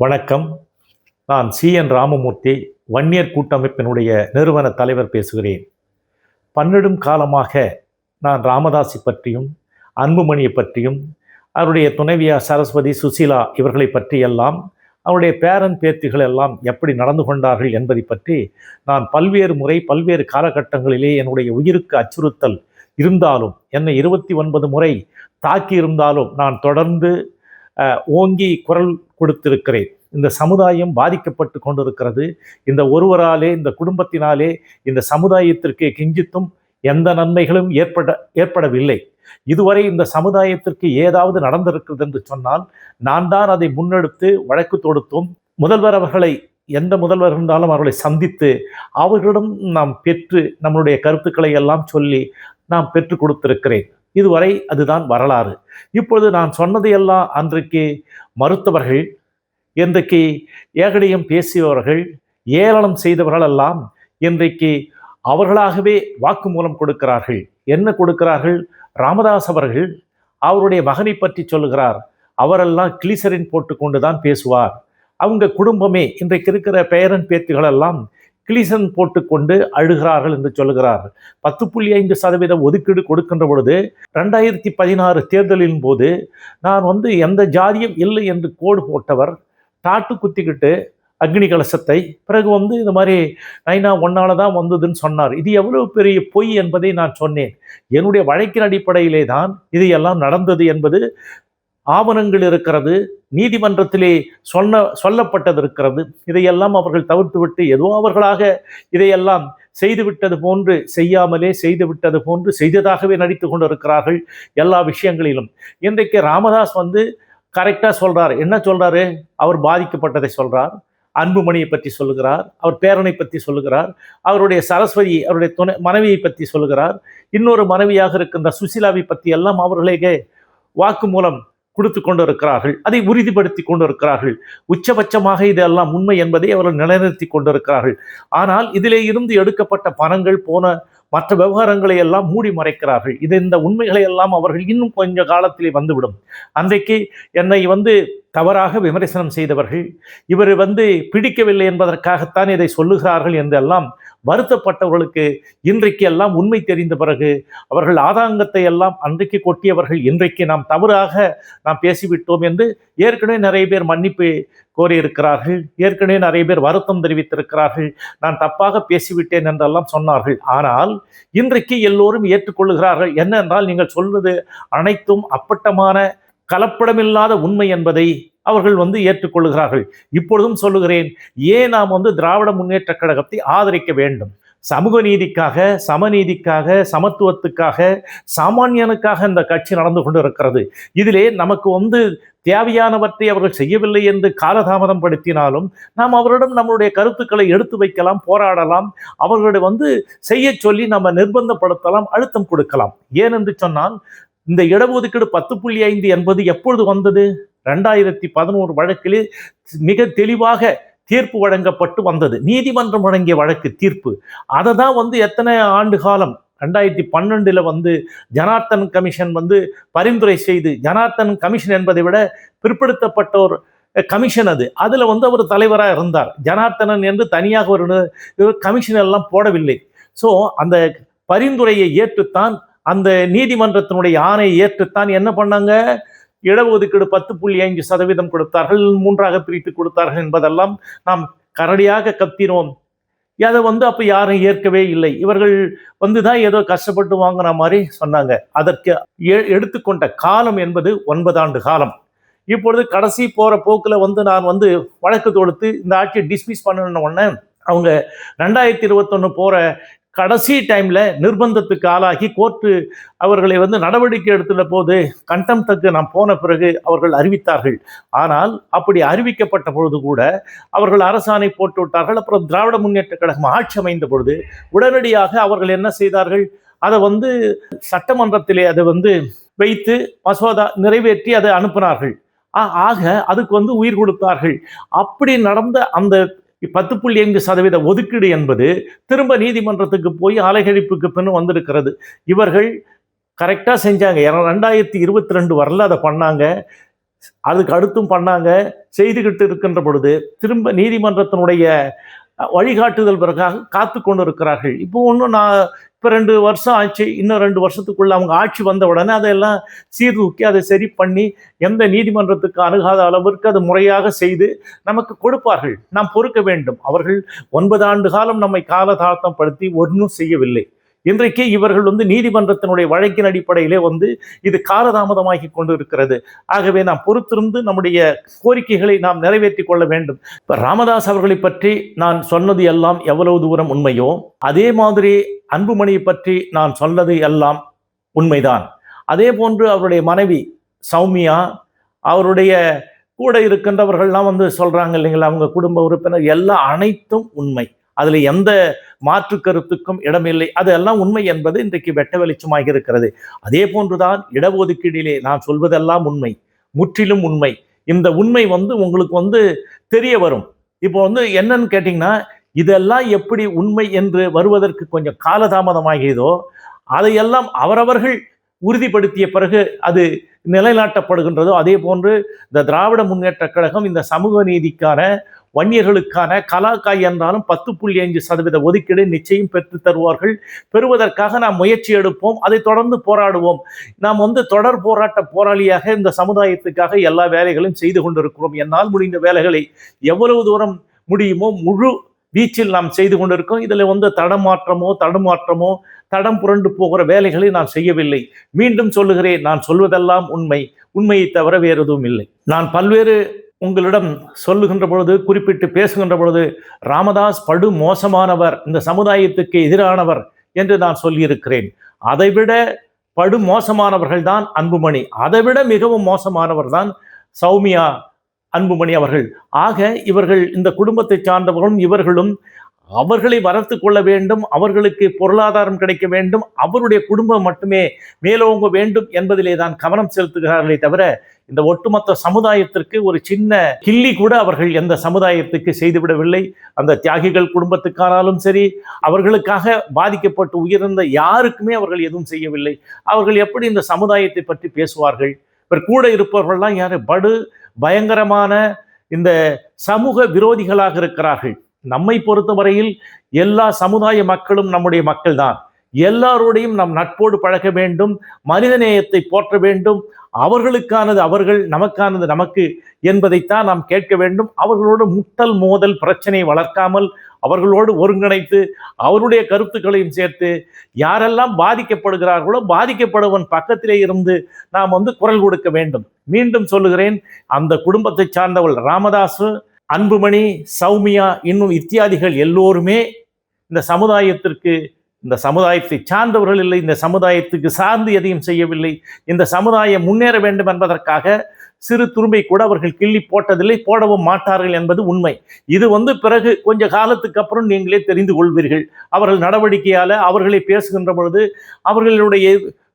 வணக்கம். நான் ராமமூர்த்தி, வன்னியர் கூட்டமைப்பினுடைய நிறுவன தலைவர் பேசுகிறேன். பன்னெடும் காலமாக நான் ராமதாஸை பற்றியும், அன்புமணியை பற்றியும், அவருடைய துணைவியார் சரஸ்வதி, சுசீலா இவர்களை பற்றியெல்லாம், அவருடைய பேரன் பேத்திகள் எல்லாம் எப்படி நடந்து கொண்டார்கள் என்பதை பற்றி நான் பல்வேறு முறை, பல்வேறு காலகட்டங்களிலே என்னுடைய உயிருக்கு அச்சுறுத்தல் இருந்தாலும், என்னை 29 முறை தாக்கி இருந்தாலும் நான் தொடர்ந்து ஓங்கி குரல் கொடுத்திருக்கிறேன். இந்த சமுதாயம் பாதிக்கப்பட்டு கொண்டிருக்கிறது. இந்த ஒருவராலே, இந்த குடும்பத்தினாலே இந்த சமுதாயத்திற்கு கிஞ்சித்தும் எந்த நன்மைகளும் ஏற்படவில்லை. இதுவரை இந்த சமுதாயத்திற்கு ஏதாவது நடந்திருக்கிறது என்று சொன்னால் நான் தான் அதை முன்னெடுத்து வழக்கு தொடுத்தோம். முதல்வர் அவர்களை, எந்த முதல்வர் இருந்தாலும் அவர்களை சந்தித்து அவர்களிடம் நாம் பெற்று நம்மளுடைய கருத்துக்களை எல்லாம் சொல்லி நாம் பெற்றுக் கொடுத்திருக்கிறேன். இதுவரை அதுதான் வரலாறு. இப்பொழுது நான் சொன்னதையெல்லாம் அன்றைக்கு மறுத்தவர்கள், இன்றைக்கு ஏகடியம் பேசியவர்கள், ஏளனம் செய்தவர்களெல்லாம் இன்றைக்கு அவர்களாகவே வாக்குமூலம் கொடுக்கிறார்கள். என்ன கொடுக்கிறார்கள்? ராமதாஸ் அவர்கள் அவருடைய மகனை பற்றி சொல்லுகிறார். அவரெல்லாம் கிளிசரின் போட்டுக்கொண்டு தான் பேசுவார். அவங்க குடும்பமே, இன்றைக்கு இருக்கிற பேரன் பேத்திகளெல்லாம் கிளிசன் போட்டுக்கொண்டு அழுகிறார்கள் என்று சொல்லுகிறார். 10.5% ஒதுக்கீடு கொடுக்கின்ற பொழுது 2016 தேர்தலின் போது நான் எந்த ஜாதியும் இல்லை என்று கோடு போட்டவர் டாட்டு குத்திக்கிட்டு அக்னி கலசத்தை பிறகு இந்த மாதிரி நைனா ஒன்னால தான் வந்ததுன்னு சொன்னார். இது எவ்வளவு பெரிய பொய் என்பதை நான் சொன்னேன். என்னுடைய வழக்கின் அடிப்படையிலே தான் இதையெல்லாம் நடந்தது என்பது ஆவணங்கள் இருக்கிறது, நீதிமன்றத்திலே சொல்லப்பட்டது இருக்கிறது. இதையெல்லாம் அவர்கள் தவிர்த்துவிட்டு ஏதோ அவர்களாக இதையெல்லாம் செய்துவிட்டது போன்று, செய்யாமலே செய்துவிட்டது போன்று செய்ததாகவே நடித்து கொண்டு இருக்கிறார்கள் எல்லா விஷயங்களிலும். இன்றைக்கு ராமதாஸ் கரெக்டாக சொல்றார். என்ன சொல்றாரு? அவர் பாதிக்கப்பட்டதை சொல்றார், அன்புமணியை பற்றி சொல்லுகிறார், அவர் பேரனை பற்றி சொல்லுகிறார், அவருடைய சரஸ்வதி, அவருடைய மனைவியை பற்றி சொல்லுகிறார், இன்னொரு மனைவியாக இருக்கின்ற சுசீலாவை பற்றி எல்லாம் அவர்களே வாக்குமூலம் கொடுத்து கொண்டு இருக்கிறார்கள். அதை உறுதிப்படுத்தி கொண்டு இருக்கிறார்கள். உச்சபட்சமாக இதெல்லாம் உண்மை என்பதை அவர்கள் நிலைநிறுத்தி கொண்டிருக்கிறார்கள். ஆனால் இதிலே இருந்து எடுக்கப்பட்ட பணங்கள் போன மற்ற விவகாரங்களை எல்லாம் மூடி மறைக்கிறார்கள். இந்த உண்மைகளை எல்லாம் அவர்கள் இன்னும் கொஞ்ச காலத்திலே வந்துவிடும். அன்றைக்கு என்னை தவறாக விமர்சனம் செய்தவர்கள், இவர் பிடிக்கவில்லை என்பதற்காகத்தான் இதை சொல்லுகிறார்கள் என்றெல்லாம் வருத்தப்பட்டவர்களுக்கு இன்றைக்கு எல்லாம் உண்மை தெரிந்த பிறகு அவர்கள் ஆதாங்கத்தை எல்லாம் அன்றைக்கு கொட்டியவர்கள் இன்றைக்கு நாம் பேசிவிட்டோம் என்று ஏற்கனவே நிறைய பேர் மன்னிப்பு கோரியிருக்கிறார்கள். ஏற்கனவே நிறைய பேர் வருத்தம் தெரிவித்திருக்கிறார்கள். நான் தப்பாக பேசிவிட்டேன் என்றெல்லாம் சொன்னார்கள். ஆனால் இன்றைக்கு எல்லோரும் ஏற்றுக்கொள்ளுகிறார்கள். என்னென்றால், நீங்கள் சொல்வது அனைத்தும் அப்பட்டமான கலப்படமில்லாத உண்மை என்பதை அவர்கள் ஏற்றுக்கொள்ளுகிறார்கள். இப்பொழுதும் சொல்லுகிறேன், ஏன் நாம் திராவிட முன்னேற்ற கழகத்தை ஆதரிக்க வேண்டும்? சமூக நீதிக்காக, சமநீதிக்காக, சமத்துவத்துக்காக, சாமானியனுக்காக இந்த கட்சி நடந்து கொண்டு இருக்கிறது. இதிலே நமக்கு தேவையானவற்றை அவர்கள் செய்யவில்லை என்று காலதாமதம் படுத்தினாலும் நாம் அவரிடம் நம்மளுடைய கருத்துக்களை எடுத்து வைக்கலாம், போராடலாம், அவர்களை செய்ய சொல்லி நம்ம நிர்பந்தப்படுத்தலாம், அழுத்தம் கொடுக்கலாம். ஏனென்று சொன்னால், இந்த இடஒதுக்கீடு 10.5 என்பது எப்பொழுது வந்தது? 2011 வழக்கிலே மிக தெளிவாக தீர்ப்பு வழங்கப்பட்டு வந்தது. நீதிமன்றம் வழங்கிய வழக்கு தீர்ப்பு. அதை தான் எத்தனை ஆண்டு காலம், 2012 ஜனார்த்தன் கமிஷன் பரிந்துரை செய்து, ஜனார்த்தன் கமிஷன் என்பதை விட பிற்படுத்தப்பட்ட ஒரு கமிஷன் அது. அதுல அவர் தலைவராக இருந்தார். ஜனார்த்தனன் என்று தனியாக ஒரு கமிஷன் எல்லாம் போடவில்லை. ஸோ அந்த பரிந்துரையை ஏற்றுத்தான், அந்த நீதிமன்றத்தினுடைய ஆணையை ஏற்றுத்தான் என்ன பண்ணாங்க? இடஒதுக்கீடு 10.5% கொடுத்தார்கள், 3ஆக பிரித்து கொடுத்தார்கள் என்பதெல்லாம் நாம் கரடியாக கத்தினோம். அதை அப்ப யாரும் ஏற்கவே இல்லை. இவர்கள் தான் ஏதோ கஷ்டப்பட்டு வாங்கின மாதிரி சொன்னாங்க. அதற்கு எடுத்துக்கொண்ட காலம் என்பது 9 ஆண்டு காலம். இப்பொழுது கடைசி போற போக்குல நான் வழக்கு தொடுத்து இந்த ஆட்சியை டிஸ்மிஸ் பண்ண உடனே அவங்க 2021 போற கடைசி டைம்ல நிர்பந்தத்துக்கு ஆளாகி கோர்ட்டு அவர்களை நடவடிக்கை எடுத்துள்ள போது, கண்டெம்ப்டுக்கு நாம் போன பிறகு அவர்கள் அறிவித்தார்கள். ஆனால் அப்படி அறிவிக்கப்பட்ட பொழுது கூட அவர்கள் அரசாணை போட்டு விட்டார்கள். அப்புறம் திராவிட முன்னேற்ற கழகம் ஆட்சி அமைந்த பொழுது உடனடியாக அவர்கள் என்ன செய்தார்கள்? அதை சட்டமன்றத்திலே அதை வைத்து மசோதா நிறைவேற்றி அதை அனுப்பினார்கள். ஆக அதுக்கு உயிர் கொடுத்தார்கள். அப்படி நடந்த அந்த 10.5% ஒதுக்கீடு என்பது திரும்ப நீதிமன்றத்துக்கு போய் அலைகழிப்புக்கு பின் வந்திருக்கிறது. இவர்கள் கரெக்டாக செஞ்சாங்க. 2022 வரல அதை பண்ணாங்க. அதுக்கு அடுத்தும் பண்ணாங்க. செய்துகிட்டு இருக்கின்ற பொழுது திரும்ப நீதிமன்றத்தினுடைய வழிகாட்டுதல் பிறகாக காத்து கொண்டு இருக்கிறார்கள். இப்போ இப்போ 2 வருஷம் ஆச்சு. இன்னும் 2 வருஷத்துக்குள்ள அவங்க ஆட்சி வந்த உடனே அதையெல்லாம் சீர்தூக்கி அதை சரி பண்ணி எந்த நீதிமன்றத்துக்கு அணுகாத அளவிற்கு அது முறையாக செய்து நமக்கு கொடுப்பார்கள். நாம் பொறுக்க வேண்டும். அவர்கள் 9 ஆண்டு காலம் நம்மை காலதாமதம் படுத்தி ஒன்றும் செய்யவில்லை. இன்றைக்கு இவர்கள் நீதிமன்றத்தினுடைய வழக்கின் அடிப்படையிலே இது காலதாமதமாகி கொண்டு இருக்கிறது. ஆகவே நாம் பொறுத்திருந்து நம்முடைய கோரிக்கைகளை நாம் நிறைவேற்றி கொள்ள வேண்டும். இப்ப ராமதாஸ் அவர்களை பற்றி நான் சொன்னது எல்லாம் எவ்வளவு தூரம் உண்மையோ, அதே மாதிரி அன்புமணியை பற்றி நான் சொன்னது எல்லாம் உண்மைதான். அதே போன்று அவருடைய மனைவி சௌமியா, அவருடைய கூட இருக்கின்றவர்கள்லாம் சொல்றாங்க இல்லைங்களா, அவங்க குடும்ப உறுப்பினர் எல்லாம் அனைத்தும் உண்மை. அதுல எந்த மாற்று கருத்துக்கும் இடமில்லை. அதெல்லாம் உண்மை என்பது இன்றைக்கு வெட்ட வெளிச்சமாக இருக்கிறது. அதே போன்றுதான் இடஒதுக்கீடிலே நான் சொல்வதெல்லாம் உண்மை, முற்றிலும் உண்மை. இந்த உண்மை உங்களுக்கு தெரிய வரும். இப்போ என்னன்னு கேட்டீங்கன்னா, இதெல்லாம் எப்படி உண்மை என்று வருவதற்கு கொஞ்சம் காலதாமதமாகியதோ, அதையெல்லாம் அவரவர்கள் உறுதிப்படுத்திய பிறகு அது நிலைநாட்டப்படுகின்றதோ, அதே போன்று இந்த திராவிட முன்னேற்ற கழகம் இந்த சமூக நீதிக்கான வன்னியர்களுக்கான கலாக்காய் என்றாலும் 10.5% ஒதுக்கீடு நிச்சயம் பெற்று தருவார்கள். பெறுவதற்காக நாம் முயற்சி எடுப்போம். அதை தொடர்ந்து போராடுவோம். நாம் தொடர் போராட்ட போராளியாக இந்த சமுதாயத்துக்காக எல்லா வேலைகளையும் செய்து கொண்டிருக்கிறோம். என்னால் முடிந்த வேலைகளை எவ்வளவு தூரம் முடியுமோ முழு வீச்சில் நாம் செய்து கொண்டிருக்கோம். இதுல தடுமாற்றமோ தடம் புரண்டு போகிற வேலைகளை நான் செய்யவில்லை. மீண்டும் சொல்லுகிறேன், நான் சொல்வதெல்லாம் உண்மை. உண்மையை தவிர வேறு எதுவும் இல்லை. நான் பல்வேறு உங்களிடம் சொல்லுகின்ற பொழுது, குறிப்பிட்டு பேசுகின்ற பொழுது, ராமதாஸ் படு மோசமானவர், இந்த சமுதாயத்துக்கு எதிரானவர் என்று நான் சொல்லியிருக்கிறேன். அதைவிட படு மோசமானவர்கள் தான் அன்புமணி. அதைவிட மிகவும் மோசமானவர் தான் சௌமியா அன்புமணி அவர்கள். ஆக இவர்கள் இந்த குடும்பத்தை சார்ந்தவர்களும் இவர்களும் அவர்களை வளர்த்து கொள்ள வேண்டும், அவர்களுக்கு பொருளாதாரம் கிடைக்க வேண்டும், அவருடைய குடும்பம் மட்டுமே மேலோங்க வேண்டும் என்பதிலே தான் கவனம் செலுத்துகிறார்களே தவிர இந்த ஒட்டுமொத்த சமுதாயத்திற்கு ஒரு சின்ன கிள்ளி கூட அவர்கள் எந்த சமுதாயத்துக்கு செய்துவிடவில்லை. அந்த தியாகிகள் குடும்பத்துக்கானாலும் சரி, அவர்களுக்காக பாதிக்கப்பட்டு உயிர்ந்த யாருக்குமே அவர்கள் எதுவும் செய்யவில்லை. அவர்கள் எப்படி இந்த சமுதாயத்தை பற்றி பேசுவார்கள்? இவர் கூட இருப்பவர்கள்லாம் யாரு? படு பயங்கரமான இந்த சமூக விரோதிகளாக இருக்கிறார்கள். நம்மை பொறுத்தவரையில் எல்லா சமுதாய மக்களும் நம்முடைய மக்கள் தான். எல்லாரோடையும் நாம் நட்போடு பழக வேண்டும், மனிதநேயத்தை போற்ற வேண்டும். அவர்களுக்கானது அவர்கள், நமக்கானது நமக்கு என்பதைத்தான் நாம் கேட்க வேண்டும். அவர்களோடு முட்டல் மோதல் பிரச்சனை வளர்க்காமல் அவர்களோடு ஒருங்கிணைத்து அவருடைய கருத்துக்களையும் சேர்த்து யாரெல்லாம் பாதிக்கப்படுகிறார்களோ பாதிக்கப்படுவன் பக்கத்திலே இருந்து நாம் குரல் கொடுக்க வேண்டும். மீண்டும் சொல்லுகிறேன், அந்த குடும்பத்தை சார்ந்தவள் ராமதாசு, அன்புமணி, சௌமியா, இன்னும் இத்தியாதிகள் எல்லோருமே இந்த சமுதாயத்திற்கு, இந்த சமுதாயத்தை சார்ந்தவர்கள் இல்லை, இந்த சமுதாயத்துக்கு சார்ந்து எதையும் செய்யவில்லை. இந்த சமுதாயம் முன்னேற வேண்டும் என்பதற்காக சிறு துரும்பை கூட அவர்கள் கிள்ளி போட்டதில்லை, போடவும் மாட்டார்கள் என்பது உண்மை. இது பிறகு கொஞ்ச காலத்துக்கு அப்புறம் நீங்களே தெரிந்து கொள்வீர்கள். அவர்கள் நடவடிக்கையால அவர்களை பேசுகின்ற பொழுது அவர்களுடைய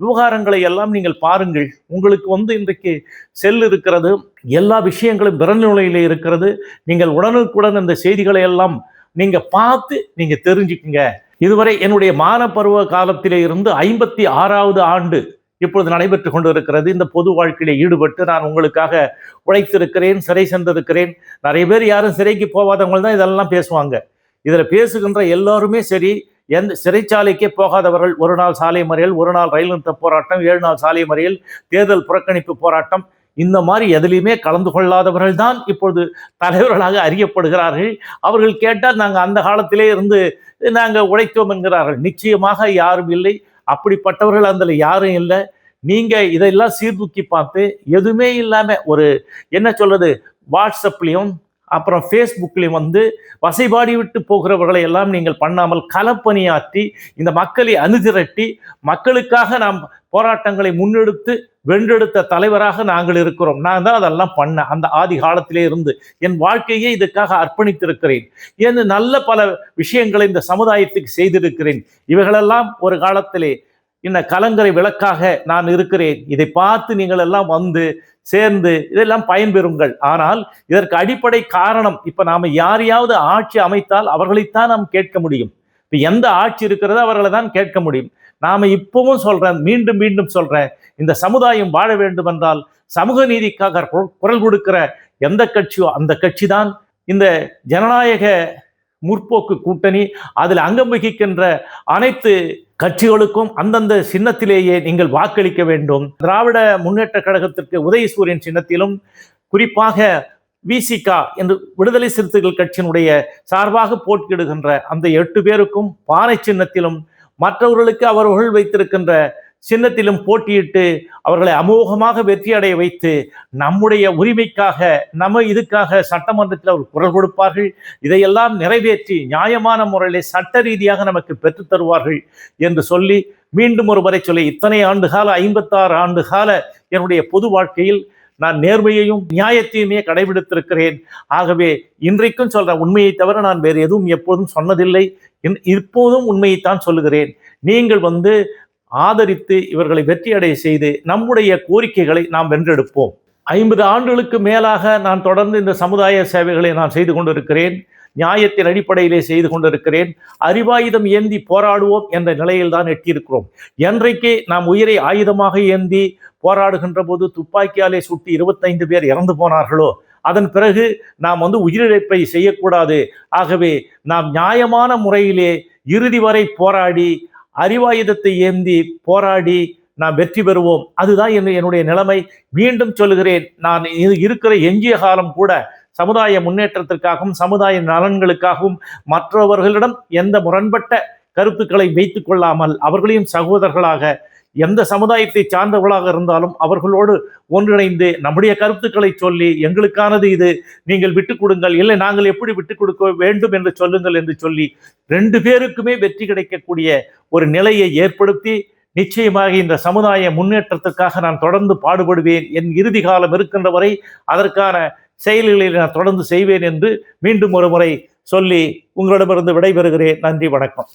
விவகாரங்களை எல்லாம் நீங்கள் பாருங்கள். உங்களுக்கு இன்றைக்கு செல் இருக்கிறது, எல்லா விஷயங்களும் விரல்நிலையிலே இருக்கிறது. நீங்கள் உடனுக்குடன் இந்த செய்திகளை எல்லாம் நீங்க பார்த்து நீங்க தெரிஞ்சுக்குங்க. இதுவரை என்னுடைய மானப்பருவ காலத்திலே இருந்து 56வது ஆண்டு இப்பொழுது நடைபெற்று கொண்டு இருக்கிறது. இந்த பொது வாழ்க்கையில ஈடுபட்டு நான் உங்களுக்காக உழைத்திருக்கிறேன், சிறை சென்றிருக்கிறேன். நிறைய பேர் யாரும் சிறைக்கு போகாதவங்க தான் இதெல்லாம் பேசுவாங்க. இதுல பேசுகின்ற எல்லாருமே சரி, எந்த சிறைச்சாலைக்கே போகாதவர்கள். ஒரு நாள் சாலை மறியல், ஒரு நாள் ரயில் நிறுத்த போராட்டம், 7 நாள் சாலை மறியல், தேர்தல் புறக்கணிப்பு போராட்டம், இந்த மாதிரி எதிலையுமே கலந்து கொள்ளாதவர்கள் தான் இப்பொழுது தலைவர்களாக அறியப்படுகிறார்கள். அவர்கள் கேட்டால் நாங்கள் அந்த காலத்திலே இருந்து நாங்கள் உழைத்தோம் என்கிறார்கள். நிச்சயமாக யாரும் இல்லை, அப்படிப்பட்டவர்கள் அதில் யாரும் இல்லை. நீங்க இதெல்லாம் சீர்தூக்கி பார்த்து எதுவுமே இல்லாம ஒரு என்ன சொல்றது, வாட்ஸ்அப்லையும் அப்புறம் ஃபேஸ்புக்லையும் வசைபாடி விட்டு போகிறவர்களை எல்லாம் நீங்கள் பண்ணாமல் களப்பணியாற்றி இந்த மக்களை அணுதிரட்டி மக்களுக்காக நாம் போராட்டங்களை முன்னெடுத்து வென்றெடுத்த தலைவராக நாங்கள் இருக்கிறோம். நான் தான் அதெல்லாம் பண்ணேன். அந்த ஆதி காலத்திலே இருந்து என் வாழ்க்கையை இதுக்காக அர்ப்பணித்திருக்கிறேன். என்று நல்ல பல விஷயங்களை இந்த சமுதாயத்துக்கு செய்திருக்கிறேன். இவைகளெல்லாம் ஒரு காலத்திலே இந்த கலங்கரை விளக்காக நான் இருக்கிறேன். இதை பார்த்து நீங்கள் எல்லாம் சேர்ந்து இதெல்லாம் பயன்பெறுங்கள். ஆனால் இதற்கு அடிப்படை காரணம், இப்ப நாம யாரையாவது ஆட்சி அமைத்தால் அவர்களைத்தான் நாம் கேட்க முடியும். இப்ப எந்த ஆட்சி இருக்கிறதோ அவர்களை தான் கேட்க முடியும். நாம இப்பவும் சொல்றேன், மீண்டும் மீண்டும் சொல்றேன், இந்த சமுதாயம் வாழ வேண்டும் என்றால் சமூக நீதிக்காக குரல் கொடுக்கிற எந்த கட்சியோ அந்த கட்சி தான் இந்த ஜனநாயக முற்போக்கு கூட்டணி. அதில் அங்கம் வகிக்கின்ற அனைத்து கட்சிகளுக்கும் அந்தந்த சின்னத்திலேயே நீங்கள் வாக்களிக்க வேண்டும். திராவிட முன்னேற்ற கழகத்திற்கு உதயசூரியன் சின்னத்திலும், குறிப்பாக விசிகா என்று விடுதலை சிறுத்தைகள் கட்சியினுடைய சார்பாக போட்டியிடுகின்ற அந்த 8 பேருக்கும் பானை சின்னத்திலும், மற்றவர்களுக்கு அவர்கள் வைத்திருக்கின்ற சின்னத்திலும் போட்டியிட்டு அவர்களை அமோகமாக வெற்றி அடைய வைத்து நம்முடைய உரிமைக்காக இதுக்காக சட்டமன்றத்தில் அவர் குரல் கொடுப்பார்கள். இதையெல்லாம் நிறைவேற்றி நியாயமான முறையிலே சட்ட ரீதியாக நமக்கு பெற்றுத் தருவார்கள் என்று சொல்லி மீண்டும் ஒருமுறை சொல்லி, இத்தனை ஆண்டுகால 56 ஆண்டு கால என்னுடைய பொது வாழ்க்கையில் நான் நேர்மையையும் நியாயத்தையுமே கடைபிடித்திருக்கிறேன். ஆகவே இன்றைக்கும் சொல்ற உண்மையை தவிர நான் வேறு எதுவும் எப்போதும் சொன்னதில்லை. இப்போதும் உண்மையைத்தான் சொல்லுகிறேன். நீங்கள் ஆதரித்து இவர்களை வெற்றியடைய செய்து நம்முடைய கோரிக்கைகளை நாம் வென்றெடுப்போம். 50 ஆண்டுகளுக்கு மேலாக நான் தொடர்ந்து இந்த சமுதாய சேவைகளை நான் செய்து கொண்டிருக்கிறேன். நியாயத்தின் அடிப்படையிலே செய்து கொண்டிருக்கிறேன். அறிவாயுதம் ஏந்தி போராடுவோம் என்ற நிலையில் தான் எட்டியிருக்கிறோம். என்றைக்கு நாம் உயிரை ஆயுதமாக ஏந்தி போராடுகின்ற போது துப்பாக்கியாலே சுட்டி 25 பேர் இறந்து போனார்களோ, அதன் பிறகு நாம் உயிரிழப்பை செய்யக்கூடாது. ஆகவே நாம் நியாயமான முறையிலே இறுதி வரை போராடி அறிவாயுதத்தை ஏந்தி போராடி நாம் வெற்றி பெறுவோம். அதுதான் என்னுடைய நிலைமை. மீண்டும் சொல்லுகிறேன், நான் இருக்கிற எஞ்சிய காலம் கூட சமுதாய முன்னேற்றத்திற்காகவும் சமுதாய நலன்களுக்காகவும் மற்றவர்களிடம் எந்த முரண்பட்ட கருத்துக்களை வைத்துக் கொள்ளாமல் அவர்களையும் சகோதரர்களாக எந்த சமுதாயத்தை சார்ந்தவர்களாக இருந்தாலும் அவர்களோடு ஒன்றிணைந்து நம்முடைய கருத்துக்களை சொல்லி எங்களுக்கானது இது, நீங்கள் விட்டுக் கொடுங்கள், இல்லை நாங்கள் எப்படி விட்டுக் கொடுக்க வேண்டும் என்று சொல்லுங்கள் என்று சொல்லி 2 பேருக்குமே வெற்றி கிடைக்கக்கூடிய ஒரு நிலையை ஏற்படுத்தி நிச்சயமாக இந்த சமுதாய முன்னேற்றத்திற்காக நான் தொடர்ந்து பாடுபடுவேன். என் இறுதி காலம் இருக்கின்ற வரை அதற்கான செயல்களை நான் தொடர்ந்து செய்வேன் என்று மீண்டும் ஒரு முறை சொல்லி உங்களிடமிருந்து விடைபெறுகிறேன். நன்றி, வணக்கம்.